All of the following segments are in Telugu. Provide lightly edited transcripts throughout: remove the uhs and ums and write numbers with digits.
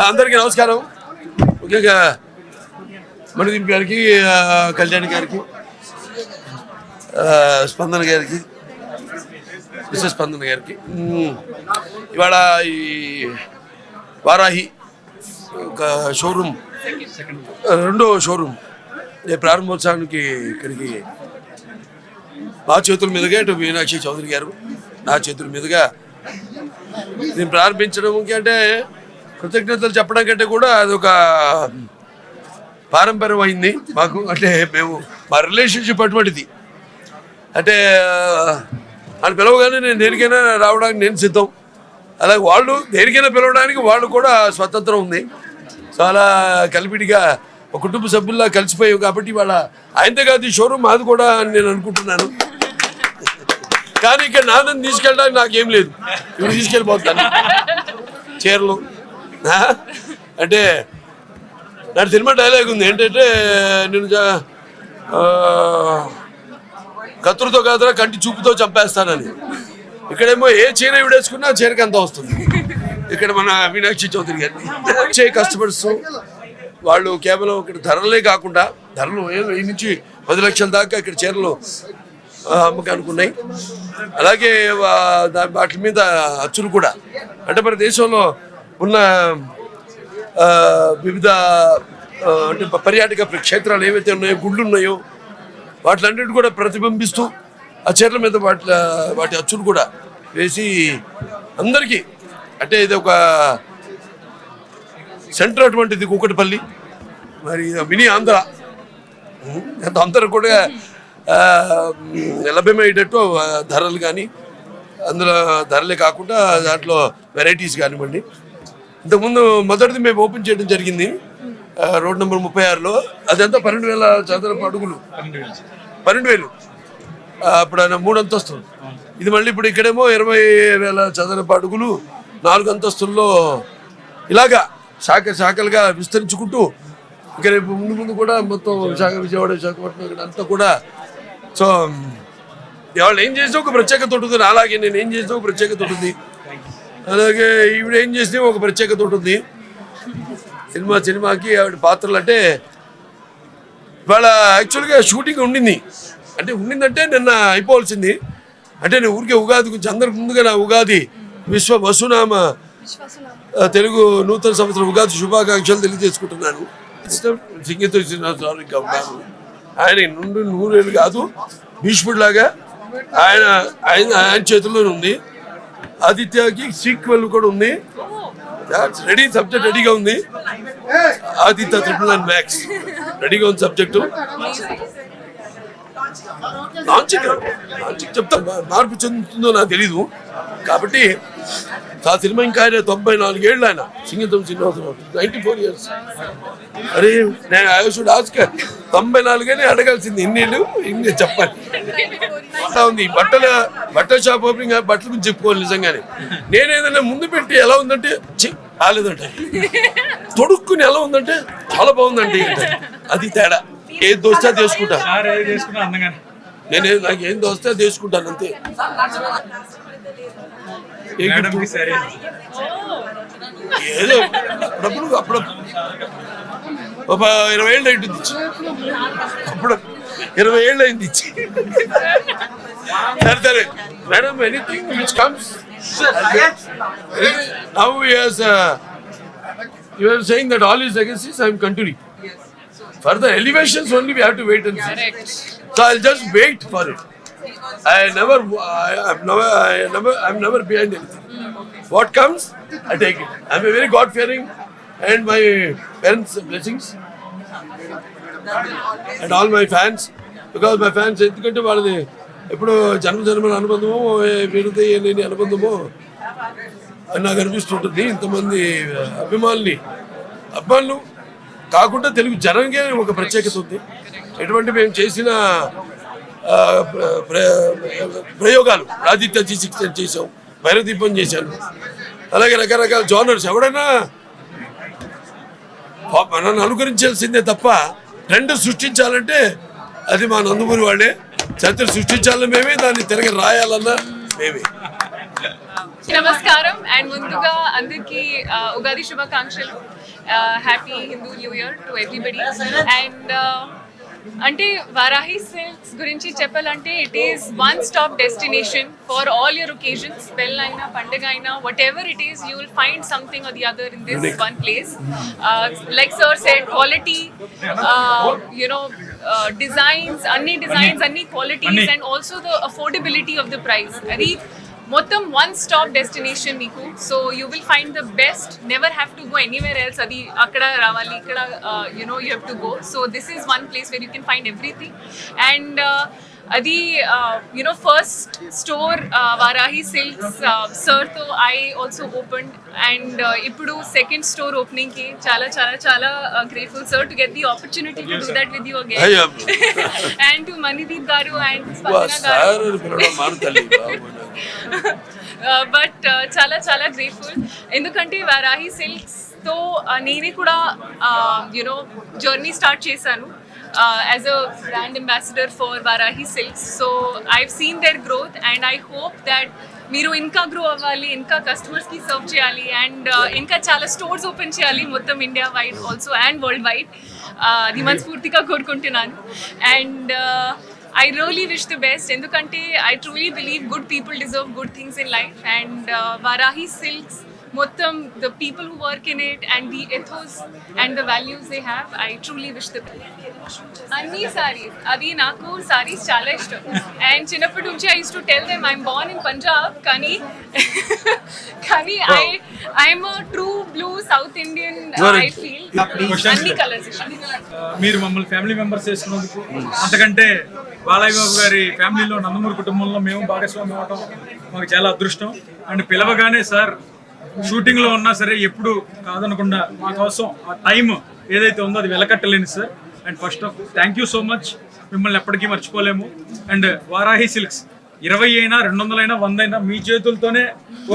అందరికీ నమస్కారం. ముఖ్యంగా మణిదీప్ గారికి, కళ్యాణ్ గారికి, స్పందన గారికి, మిస్సెస్ స్పందన గారికి ఇవాళ ఈ వారాహి ఒక షోరూమ్, రెండో షోరూమ్ ప్రారంభోత్సవానికి ఇక్కడికి మా చేతుల మీదుగా ఇటు మీనాక్షి చౌదరి గారు నా చేతుల మీదుగా నేను ప్రారంభించడం అంటే కృతజ్ఞతలు చెప్పడం కంటే కూడా అదొక పారంపర్యం అయింది మాకు. అంటే మేము మా రిలేషన్షిప్ అటువంటిది. అంటే వాళ్ళు పిలవగానే నేను దేనికైనా రావడానికి నేను సిద్ధం, అలాగే వాళ్ళు దేనికైనా పిలవడానికి వాళ్ళు కూడా స్వతంత్రం ఉంది. చాలా కలిపిడిగా ఒక కుటుంబ సభ్యుల్లా కలిసిపోయావు కాబట్టి వాళ్ళ ఆయనతో కాదు ఈ షోరూమ్ మాది కూడా అని నేను అనుకుంటున్నాను. కానీ ఇక్కడ నాన్నని తీసుకెళ్ళడానికి నాకేం లేదు, ఇప్పుడు తీసుకెళ్ళిపోతాను చీరలు. అంటే నా సినిమా డైలాగ్ ఉంది ఏంటంటే, నేను కత్తులతో కాదురా కంటి చూపుతో చంపేస్తానని. ఇక్కడేమో ఏ చీర విడేసుకున్నా చీరకి అంత వస్తుంది. ఇక్కడ మన మీనాక్షి చౌదరి గారిని వచ్చే కస్టమర్స్ వాళ్ళు కేవలం ఇక్కడ ధరలే కాకుండా ధరలు 10 నుంచి 10 లక్షల దాకా ఇక్కడ చీరలు అమ్మకానికి ఉన్నాయి. అలాగే వాటి మీద అచ్చులు కూడా, అంటే మన దేశంలో ఉన్న వివిధ అంటే పర్యాటక క్షేత్రాలు ఏవైతే ఉన్నాయో, గుళ్ళు ఉన్నాయో వాటిలన్నిటి కూడా ప్రతిబింబిస్తూ ఆ చీరల మీద వాటి అచ్చులు కూడా వేసి అందరికీ, అంటే ఇది ఒక సెంటర్ అటువంటిది కూకట్పల్లి, మరి మినీ ఆంధ్ర అందరూ కూడా లభ్యమయ్యేటట్టు ధరలు కానీ, అందులో ధరలే కాకుండా దాంట్లో వెరైటీస్ కానివ్వండి. ఇంతకుముందు మొదటిది మేము ఓపెన్ చేయడం జరిగింది రోడ్ నెంబర్ 36లో. అదంతా 12,000 చదరపు అడుగులు, 12,000 అప్పుడు 3 అంతస్తులు. ఇది మళ్ళీ ఇప్పుడు ఇక్కడేమో 20,000 చదరపు అడుగులు 4 అంతస్తుల్లో ఇలాగా శాఖలుగా విస్తరించుకుంటూ ఇక రేపు ముందు కూడా మొత్తం విజయవాడ, విశాఖపట్నం ఇక్కడ అంతా కూడా. సో వాళ్ళు ఏం చేసినా ఒక ప్రత్యేకత ఉంటుంది, అలాగే నేను ఏం చేసినా ఒక ప్రత్యేకత ఉంటుంది, అలాగే ఈవిడ ఏం చేసినా ఒక ప్రత్యేకత ఉంటుంది. సినిమాకి ఆవిడ పాత్రలు అంటే ఇవాళ యాక్చువల్గా షూటింగ్ ఉండిందంటే నిన్న అయిపోవాల్సింది. అంటే నేను ఊరికే ఉగాది గురించి అందరికి ముందుగా నా ఉగాది వసునామ తెలుగు నూతన సంవత్సరం ఉగాది శుభాకాంక్షలు తెలియజేసుకుంటున్నాను. సింగతో ఇంకా ఉన్నాను. ఆయన 100 కాదు, భీష్ముడిలాగా ఆయన చేతుల్లోనే ఉంది. ఆదిత్యకి సీక్వెల్ కూడా ఉంది, రెడీ, సబ్జెక్ట్ రెడీగా ఉంది. ఆదిత్య 999 మ్యాక్స్ రెడీగా ఉంది సబ్జెక్టు. లాంచింగ్ చెప్తా, మార్పు చెందుతుందో నాకు తెలీదు. కాబట్టి ఆ సినిమా ఇంకా ఆయన 94 ఏళ్ళు, ఆయన సింగతం శ్రీనివాసరావు 94 years. అరే నేను ఆయుషుడు ఆస్క 94 అడగాల్సింది, ఇన్ని చెప్పాలి. ఉంది బట్టల షాప్ ఓపెనింగ్, బట్టల గురించి చెప్పుకోవాలి. నిజంగానే నేను ఏదైనా ముందు పెట్టి ఎలా ఉందంటే రాలేదంటే, తొడుక్కుని ఎలా ఉందంటే చాలా బాగుందండి, అది తేడా. ఏది దోస్తే తీసుకుంటా, నాకు ఏం దోస్తే తీసుకుంటాను అంతే. ఏదో అప్పుడు ఒక 20 ఏళ్ళు అయింది ఇచ్చి, అప్పుడు 20 ఏళ్ళు అయింది ఇచ్చి. సరే madam, anything which comes now you are saying that all is legacies, I am continuing. For the elevations only we have to wait and see. So I'll just wait for it. I'm never behind anything. What comes, I take it. I'm a very God-fearing, and my parents' blessings, and all my fans, because my fans ఎందుకంటే వాళ్ళది ఎప్పుడు జన్మల అనుబంధమో విరుదే లేని అనుబంధమో అని నాకు అనిపిస్తుంటుంది. ఇంతమంది అభిమానులు కాకుండా తెలుగు జనానికే ఒక ప్రత్యేకత ఉంది. ఎటువంటి మేము చేసిన ప్రయోగాలు, ఆదిత్య G6 చేసాం, భైరవదీపం చేశాను, అలాగే రకరకాల జోనర్స్. ఎవడైనా నన్ను అనుకరించాల్సిందే తప్ప ట్రెండ్ సృష్టించాలంటే అది మా నందమూరి వాళ్ళే. చరిత్ర సృష్టించాలన్నా మేమే, దాన్ని తిరగ రాయాలన్నా మేమే. నమస్కారం అండ్ ముందుగా అందరికీ ఉగాది శుభాకాంక్షలు. Happy Hindu new year to everybody. And అంటే వారాహి సిల్క్స్ గురించి చెప్పాలంటే it is one stop destination for all your occasions. పెళ్ళైనా పండుగ అయినా whatever it is you will find something or the other in this one place. Like sir said, quality, designs, అన్ని qualities and also the affordability of the price. అది మొత్తం వన్ స్టాప్ డెస్టినేషన్ మీకు. So you will find the best, never have to go anywhere else. అది అక్కడ రావాలి, ఇక్కడ you have to go. So this is one place where you can find everything. And అది ఫస్ట్ స్టోర్ వారాహి సిల్క్స్ సర్తో ఐ ఆల్సో ఓపెన్డ్. అండ్ ఇప్పుడు సెకండ్ స్టోర్ ఓపెనింగ్కి చాలా చాలా చాలా grateful sir to get the opportunity to do that with you again. And to Manideep garu and స్పందన గారు. బట్ చాలా చాలా గ్రేట్ఫుల్, ఎందుకంటే వారాహి సిల్క్స్తో నేనే కూడా జర్నీ స్టార్ట్ చేశాను as a brand ambassador for Vaarahi Silks. So I've seen their growth and I hope that మీరు ఇంకా గ్రో అవ్వాలి, ఇంకా కస్టమర్స్కి సర్వ్ చేయాలి అండ్ ఇంకా చాలా స్టోర్స్ ఓపెన్ చేయాలి మొత్తం India wide also and world wide. అది మనస్ఫూర్తిగా కోరుకుంటున్నాను. And I really wish the best, ఎందుకంటే I truly believe good people deserve good things in life. And Vaarahi Silks, మొత్తం the people who work in it and the ethos and the values they have, I truly wish the best. అన్ని సారీస్, అది నాకు సారీస్ చాలా ఇష్టం. అండ్ చిన్నప్పటి నుంచి I used to tell them I'm born in Punjab, కానీ I'm a true blue South Indian. I feel అన్ని కలర్స్ ఇష్టం. మీరు మమ్మల్ని ఫ్యామిలీ మెంబర్స్ చేసుకున్నందుకు, అంతకంటే బాలయ్య బాబు గారి ఫ్యామిలీలో నందమూరి కుటుంబంలో మేము భాగస్వామ్యం అవడం మాకు చాలా అదృష్టం. అండ్ పిలవగానే సార్ షూటింగ్లో ఉన్నా సరే ఎప్పుడు కాదనకుండా మా కోసం ఆ టైం ఏదైతే ఉందో అది వెలకట్టలేని sir. And first of thank you so much, మిమ్మల్ని ఎప్పటికీ మర్చిపోలేము. అండ్ వారాహి సిల్క్స్ 20 అయినా 200 అయినా 100 అయినా మీ చేతులతోనే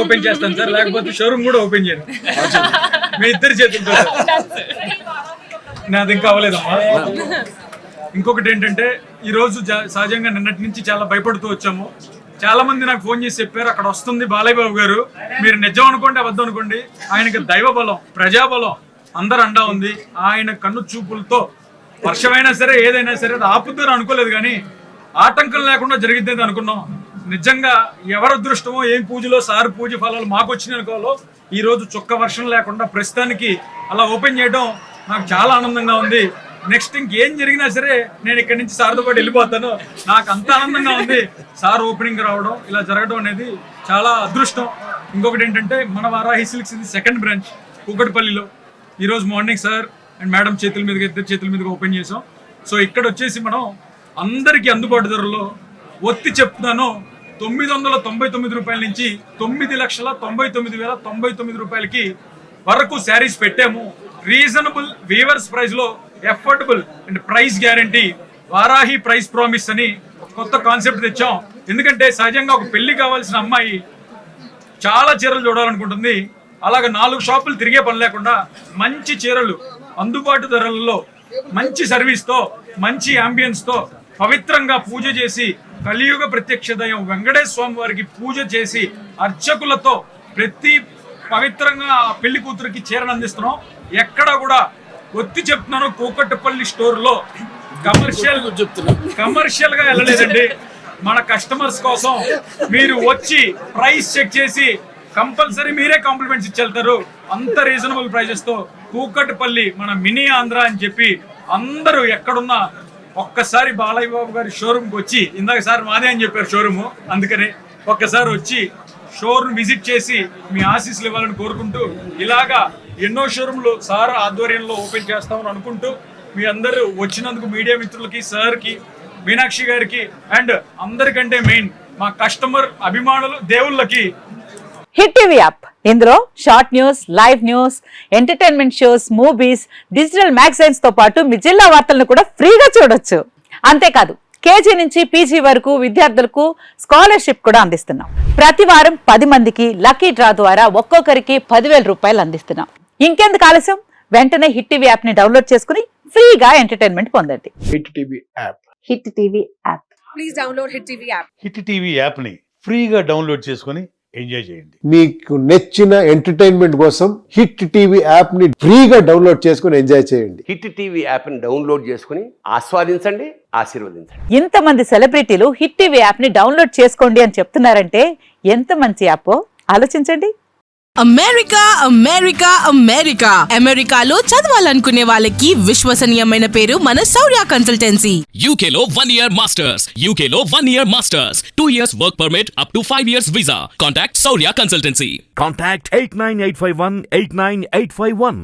ఓపెన్ చేస్తాను సార్, లేకపోతే షోరూమ్ కూడా ఓపెన్ చేయను. మీ ఇద్దరి చేతులతో సార్. నాది ఇంకా అవ్వలేదమ్మా. ఇంకొకటి ఏంటంటే ఈరోజు సహజంగా నిన్నటి నుంచి చాలా భయపడుతూ వచ్చాము. చాలా మంది నాకు ఫోన్ చేసి చెప్పారు అక్కడ వస్తుంది బాలయ్య బాబు గారు, మీరు నిజం అనుకోండి అబద్ధం అనుకోండి, ఆయనకి దైవ బలం, ప్రజాబలం అందరు అండా ఉంది. ఆయన కన్ను చూపులతో వర్షమైనా సరే ఏదైనా సరే అది ఆపుతారు అనుకోలేదు, కానీ ఆటంకం లేకుండా జరిగిద్దేది అనుకున్నాం. నిజంగా ఎవరి అదృష్టమో ఏం పూజలో సార్ పూజ ఫలాలు మాకు వచ్చినాయి అనుకోవాలో ఈ రోజు చుక్క వర్షం లేకుండా ప్రస్తుతానికి అలా ఓపెన్ చేయడం నాకు చాలా ఆనందంగా ఉంది. నెక్స్ట్ ఇంకేం జరిగినా సరే నేను ఇక్కడి నుంచి సార్తో పాటు వెళ్ళిపోతాను. నాకు అంత ఆనందంగా ఉంది సార్ ఓపెనింగ్ రావడం, ఇలా జరగడం అనేది చాలా అదృష్టం. ఇంకొకటి ఏంటంటే మన వారాహి సిల్క్స్ ఇది సెకండ్ బ్రాంచ్ కూకట్పల్లిలో. ఈరోజు మార్నింగ్ సార్ అండ్ మేడం చేతుల మీదుగా, ఇద్దరు చేతుల మీదుగా ఓపెన్ చేసాం. సో ఇక్కడ వచ్చేసి మనం అందరికీ అందుబాటు ధరలో ఒత్తి చెప్తున్నాను 999 రూపాయల నుంచి 9,99,099 రూపాయలకి వరకు శారీస్ పెట్టాము. రీజనబుల్ వీవర్స్ ప్రైస్ లో affordable and price guarantee, Varahi price promise అని కొత్త కాన్సెప్ట్ తెచ్చాం. ఎందుకంటే సహజంగా ఒక పెళ్లి కావాల్సిన అమ్మాయి చాలా చీరలు చూడాలనుకుంటుంది. అలాగే 4 షాపులు తిరిగే పని లేకుండా మంచి చీరలు అందుబాటు ధరలలో మంచి సర్వీస్తో మంచి అంబియన్స్తో పవిత్రంగా పూజ చేసి కలియుగ ప్రత్యక్ష దైవం వెంకటేశ్వర స్వామి వారికి పూజ చేసి అర్చకులతో ప్రతి పవిత్రంగా ఆ పెళ్లి కూతురికి చీరను అందిస్తున్నాం. ఎక్కడ కూడా ఒత్తి చెప్తున్నాను, కూకట్పల్లి స్టోర్లో కమర్షియల్ గా వెళ్ళలేదండి. మన కస్టమర్స్ కోసం మీరు వచ్చి ప్రైస్ చెక్ చేసి కంపల్సరీ మీరే కాంప్లిమెంట్స్ ఇచ్చి వెళ్తారు. అంత రీజనబుల్ ప్రైజెస్ తో కూకట్పల్లి మన మినీ ఆంధ్ర అని చెప్పి అందరూ ఎక్కడున్నా ఒక్కసారి బాలయ్య బాబు గారి షోరూమ్కి వచ్చి, ఇందాక సార్ మాదే అని చెప్పారు షోరూము, అందుకని ఒక్కసారి వచ్చి షోరూమ్ విజిట్ చేసి మీ ఆశీస్సులు ఇవ్వాలని కోరుకుంటూ, ఇలాగా ఎన్నో షోరూమ్లు సార్ ఆధ్వర్యంలో ఓపెన్ చేస్తామని అనుకుంటూ, మీ అందరూ వచ్చినందుకు మీడియా మిత్రులకి, సార్కి, మీనాక్షి గారికి అండ్ అందరికంటే మెయిన్ మా కస్టమర్ అభిమానులు దేవుళ్ళకి హిట్ టీవీ యాప్. ఇందులో short news, live news, entertainment shows, movies, digital magazines తో పాటు మీ జిల్లా వార్తలను కూడా ఫ్రీగా చూడొచ్చు. అంతేకాదు కేజీ నుంచి పీజీ వరకు విద్యార్థులకు స్కాలర్షిప్ కూడా అందిస్తున్నాం. ప్రతి వారం 10 మందికి లక్కీ డ్రా ద్వారా ఒక్కొక్కరికి 10,000 రూపాయలు అందిస్తున్నాం. ఇంకెందుకు ఆలస్యం, వెంటనే హిట్ టీవీ యాప్ ని డౌన్లోడ్ చేసుకుని ఫ్రీగా ఎంటర్టైన్మెంట్ పొందండి. Hit TV app. Hit TV app. Please download hit TV app. Hit TV app ని ఫ్రీగా డౌన్లోడ్ చేసుకొని ఎంజాయ్ చేయండి. మీకు నచ్చిన ఎంటర్టైన్మెంట్ కోసం హిట్ టీవీ యాప్ ని ఫ్రీగా డౌన్లోడ్ చేసుకుని ఎంజాయ్ చేయండి. హిట్ టీవీ యాప్ని డౌన్లోడ్ చేసుకుని ఆస్వాదించండి, ఆశీర్వదించండి. ఇంతమంది సెలబ్రిటీలు హిట్ టీవీ యాప్ ని డౌన్లోడ్ చేసుకోండి అని చెప్తున్నారంటే ఎంత మంచి యాప్ ఆలోచించండి. అమెరికా అమెరికా అమెరికా అమెరికాలో చదవాలనుకునే వాళ్ళకి విశ్వసనీయమైన పేరు మన శౌర్య కన్సల్టెన్సీ. UK లో 1 year masters, UK లో 1 year masters, 2 years work permit up to 5 years visa. Contact Saurya Consultancy. Contact 89851 89851.